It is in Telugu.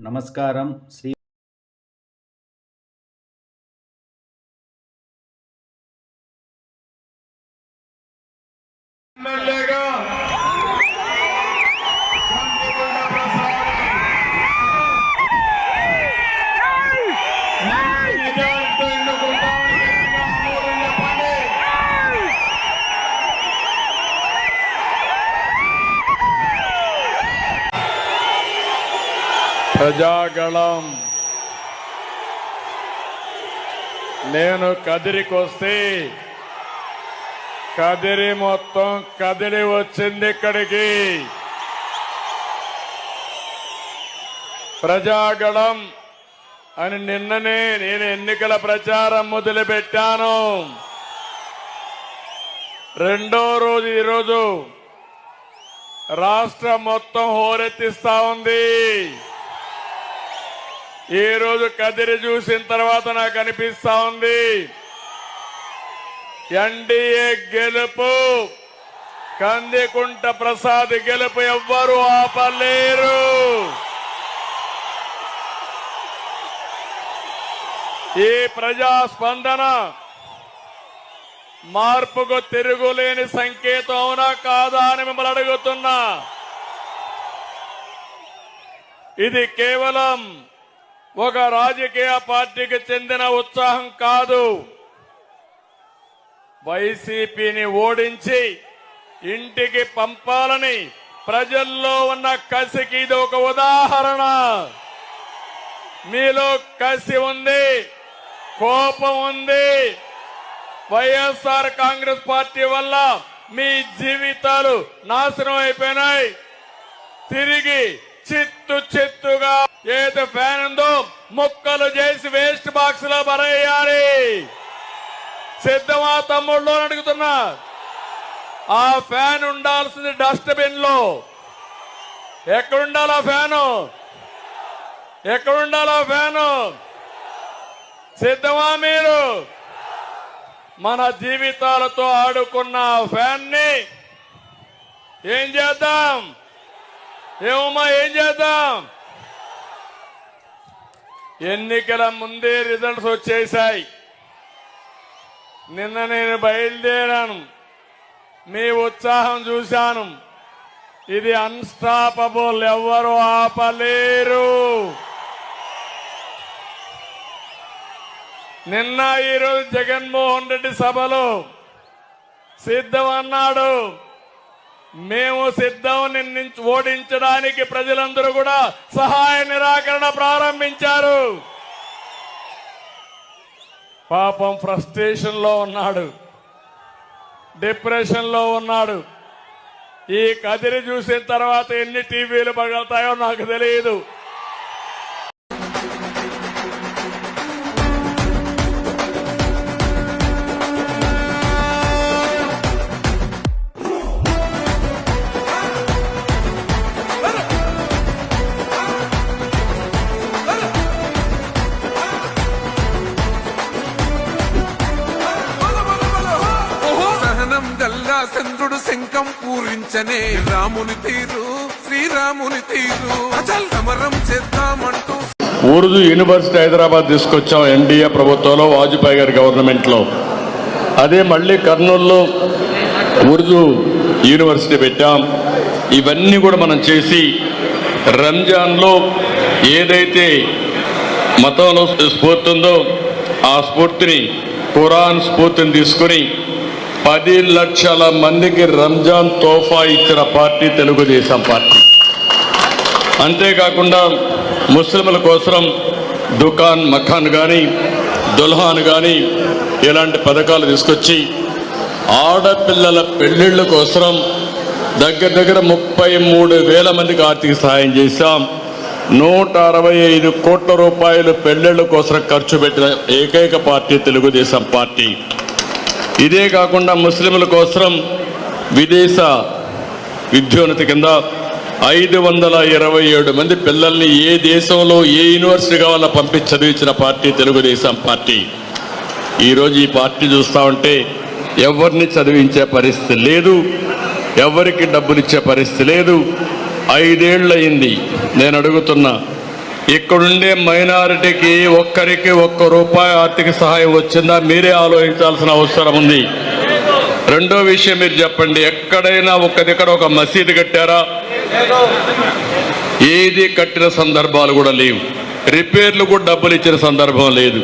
నమస్కారం. శ్రీ ప్రజాగళం నేను కదిరికొస్తే కదిరి మొత్తం కదిలి వచ్చింది ఇక్కడికి. ప్రజాగళం అని నిన్ననే నేను ఎన్నికల ప్రచారం మొదలుపెట్టాను. రెండో రోజు ఈరోజు రాష్ట్రం మొత్తం హోరెత్తిస్తా ఉంది. ఈ రోజు కదిరి చూసిన తర్వాత నాకు అనిపిస్తా ఉంది ఎన్డీఏ గెలుపు, కందికుంట ప్రసాద్ గెలుపు ఎవ్వరూ ఆపలేరు. ఈ ప్రజాస్పందన మార్పుకు తిరుగులేని సంకేతం అవునా కాదా అని మిమ్మల్ని అడుగుతున్నా. ఇది కేవలం ఒక రాజకీయ పార్టీకి చెందిన ఉత్సాహం కాదు. వైసీపీని ఓడించి ఇంటికి పంపాలని ప్రజల్లో ఉన్న కసికి ఇది ఒక ఉదాహరణ. మీలో కసి ఉంది, కోపం ఉంది. వైఎస్ఆర్ కాంగ్రెస్ పార్టీ వల్ల మీ జీవితాలు నాశనం అయిపోయినాయి. తిరిగి చిత్తుగా ఏదో ఫ్యాన్ ఉందో ముక్కలు చేసి వేస్ట్ బాక్స్ లో పరేయాలి. సిద్ధమా తమ్ముళ్ళు అని అడుగుతున్నా. ఆ ఫ్యాన్ ఉండాల్సింది డస్ట్బిన్ లో. ఎక్కడుండాలి ఆ ఫ్యాను? ఎక్కడుండాలి ఆ ఫ్యాను? సిద్ధమా మీరు? మన జీవితాలతో ఆడుకున్న ఫ్యాన్ ని ఏం చేద్దాం? ఏమమ్మా ఏం చేద్దాం? ఎన్నికల ముందే రిజల్ట్స్ వచ్చేశాయి. నిన్న నేను బయలుదేరాను, మీ ఉత్సాహం చూశాను. ఇది అన్స్టాపబుల్, ఎవ్వరూ ఆపలేరు. నిన్న ఈరోజు జగన్మోహన్ రెడ్డి సభలో సిద్ధం అన్నాడు. మేము సిద్ధం నిన్ను ఓడించడానికి ప్రజలందరూ కూడా సహాయ నిరాకరణ ప్రారంభించారు. పాపం ఫ్రస్ట్రేషన్ లో ఉన్నాడు, డిప్రెషన్ లో ఉన్నాడు. ఈ కదిరి చూసిన తర్వాత ఎన్ని టీవీలు పగలుతాయో నాకు తెలియదు. చంద్రుడు శంఖం పూరించనే రాముని తీరు, శ్రీరాముని తీరు, అచల్ సమరం చేద్దామంటూ ఉర్దూ యూనివర్సిటీ హైదరాబాద్ తీసుకొచ్చాం ఎన్డీఏ ప్రభుత్వంలో, వాజ్పేయి గారి గవర్నమెంట్ లో. అదే మళ్ళీ కర్నూలులో ఉర్దూ యూనివర్సిటీ పెట్టాం. ఇవన్నీ కూడా మనం చేసి రంజాన్ లో ఏదైతే మతంలో స్ఫూర్తి ఉందో ఆ స్ఫూర్తిని, ఖురాన్ స్ఫూర్తిని తీసుకుని 10 లక్షల మందికి రంజాన్ తోఫా ఇచ్చిన పార్టీ తెలుగుదేశం పార్టీ. అంతేకాకుండా ముస్లింల కోసం దుకాన్ మఖాన్ కానీ, దుల్హాన్ కానీ ఇలాంటి పథకాలు తీసుకొచ్చి ఆడపిల్లల పెళ్లిళ్ల కోసం దగ్గర 33,000 మందికి ఆర్థిక సహాయం చేశాం. 165 కోట్ల రూపాయలు పెళ్లిళ్ల కోసం ఖర్చు పెట్టిన ఏకైక పార్టీ తెలుగుదేశం పార్టీ. ఇదే కాకుండా ముస్లింల కోసం విదేశ విద్యోన్నతి కింద 527 మంది పిల్లల్ని ఏ దేశంలో ఏ యూనివర్సిటీ కావాలో పంపించి చదివించిన పార్టీ తెలుగుదేశం పార్టీ. ఈరోజు ఈ పార్టీ చూస్తా ఉంటే ఎవరిని చదివించే పరిస్థితి లేదు, ఎవరికి డబ్బులు ఇచ్చే పరిస్థితి లేదు. 5 ఏళ్ళు అయింది. నేను అడుగుతున్నా, ఇక్కడుండే మైనారిటీకి ఒక్కరికి ₹1 ఆర్థిక సహాయం వచ్చిందా మీరే ఆలోచించాల్సిన అవసరం ఉంది. రెండో విషయం మీరు చెప్పండి, ఎక్కడైనా ఒక్క దగ్గర ఒక మసీదు కట్టారా? ఏది కట్టిన సందర్భాలు కూడా లేవు. రిపేర్లు కూడా డబ్బులు ఇచ్చిన సందర్భం లేదు.